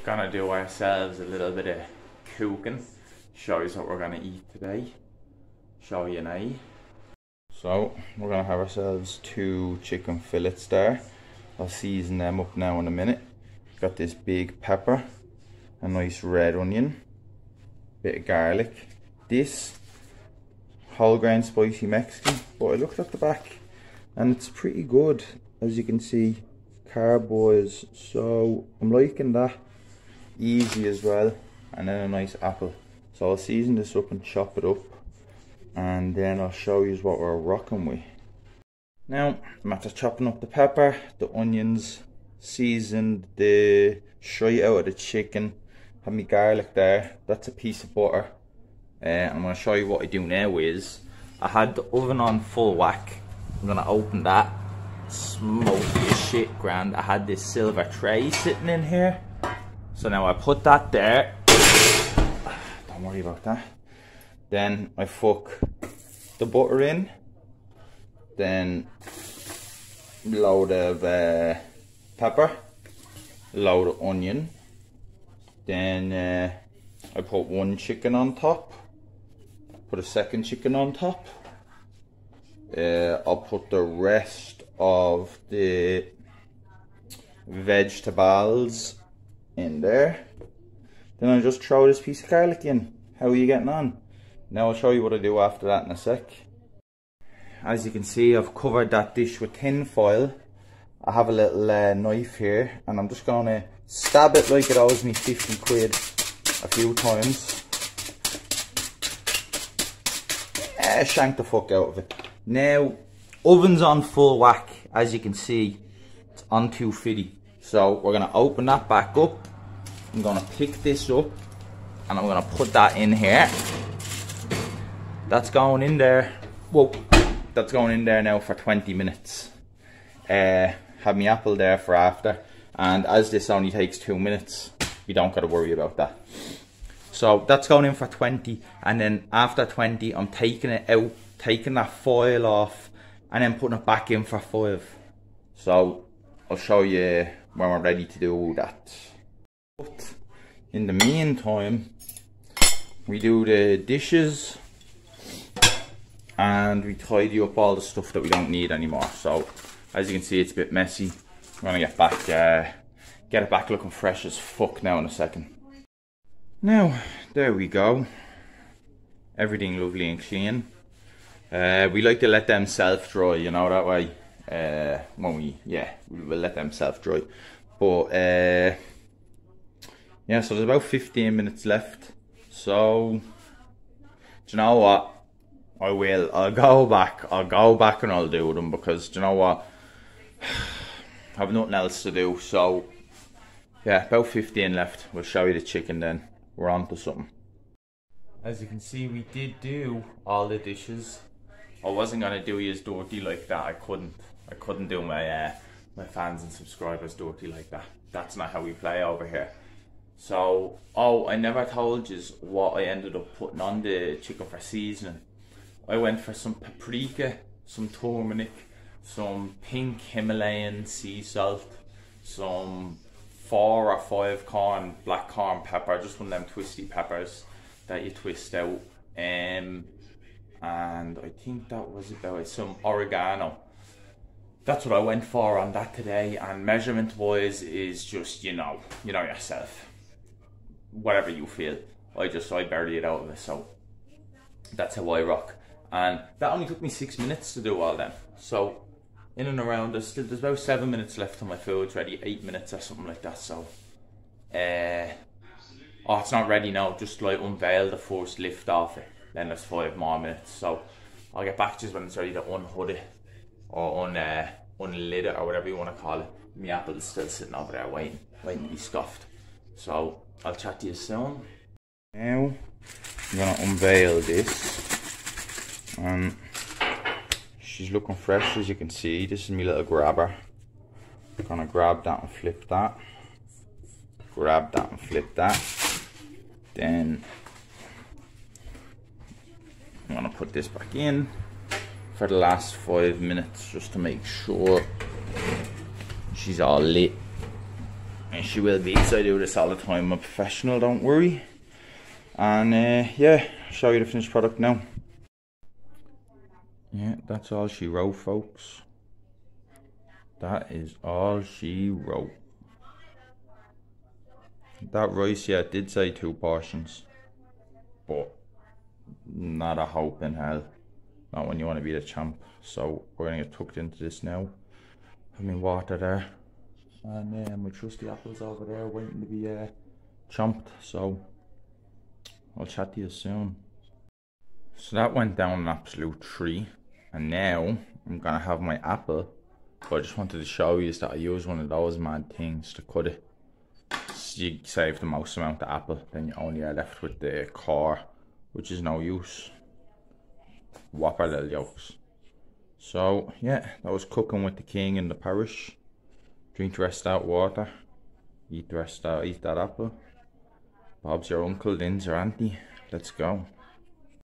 Gonna do ourselves a little bit of cooking. Show you what we're gonna eat today. Show you now. So we're gonna have ourselves 2 chicken fillets there. I'll season them up now in a minute. Got this big pepper, a nice red onion, bit of garlic. This whole grain spicy Mexican, but I looked at the back and it's pretty good, as you can see, carb wise, so I'm liking that. Easy as well, and then a nice apple. So I'll season this up and chop it up, and then I'll show you what we're rocking with. Now I'm after chopping up the pepper, the onions, seasoned the shite out of the chicken, have my garlic there, that's a piece of butter. I'm going to show you what I do now is, I had the oven on full whack. I'm going to open that, smoky as shit grand. I had this silver tray sitting in here. So now I put that there, don't worry about that. Then I fuck the butter in, then load of pepper, load of onion, then I put 1 chicken on top, put a second chicken on top, I'll put the rest of the vegetables in there. Then I'll just throw this piece of garlic in. How are you getting on? Now I'll show you what I do after that in a sec. As you can see, I've covered that dish with tin foil. I have a little knife here, and I'm just going to stab it like it owes me 50 quid a few times. Shank the fuck out of it. Now, oven's on full whack. As you can see, it's on 250. So we're going to open that back up. I'm going to pick this up and I'm going to put that in here. That's going in there. Whoa. That's going in there now for 20 minutes. Have my apple there for after. And as this only takes 2 minutes, you don't got to worry about that. So that's going in for 20. And then after 20, I'm taking it out, taking that foil off, and then putting it back in for 5. So I'll show you when we're ready to do that. But in the meantime, we do the dishes and we tidy up all the stuff that we don't need anymore. So as you can see, it's a bit messy. I'm gonna get back, get it back looking fresh as fuck now in a second. Now there we go, everything lovely and clean. We like to let them self dry, you know, that way. When we'll let them self dry. But yeah, so there's about 15 minutes left. So do you know what? I'll go back and I'll do them, because do you know what? I have nothing else to do. So yeah, about 15 left. We'll show you the chicken then. We're on to something. As you can see, we did do all the dishes. I wasn't gonna do you as dirty like that. I couldn't do my my fans and subscribers dirty like that. That's not how we play over here. So, oh, I never told you what I ended up putting on the chicken for seasoning. I went for some paprika, some turmeric, some pink Himalayan sea salt, some 4 or 5 black corn pepper, just one of them twisty peppers that you twist out. And I think that was about it, some oregano. That's what I went for on that today. And measurement wise is just, you know yourself, whatever you feel. I bury it out of it, so that's how I rock. And that only took me 6 minutes to do all them. So in and around, there's about 7 minutes left till my food's ready, 8 minutes or something like that. So oh, it's not ready now, just like unveil the first lift off it, then there's 5 more minutes. So I'll get back just when it's ready to unhood it, or unlid it, or whatever you want to call it. My apple's still sitting over there waiting to be scuffed. So I'll chat to you soon. Now I'm gonna unveil this. She's looking fresh, as you can see. This is my little grabber. I'm gonna grab that and flip that. Grab that and flip that. Then I'm gonna put this back in for the last 5 minutes, just to make sure she's all lit. And she will be, so I do this all the time. I'm a professional, don't worry. And yeah, I'll show you the finished product now. Yeah, that's all she wrote, folks. That is all she wrote. That rice, yeah, it did say 2 portions. But not a hope in hell. Not when you want to be the champ. So we're going to get tucked into this now. Have my water there. And my trusty apples over there waiting to be chomped. So I'll chat to you soon. So that went down an absolute treat. And now I'm going to have my apple. But I just wanted to show you that I use one of those mad things to cut it. So you save the most amount of apple. Then you only are left with the core, which is no use. Whopper little yolks. So yeah, that was cooking with the king in the parish. Drink the rest of that water. Eat the rest out, eat that apple. Bob's your uncle, Lynn's your auntie. Let's go.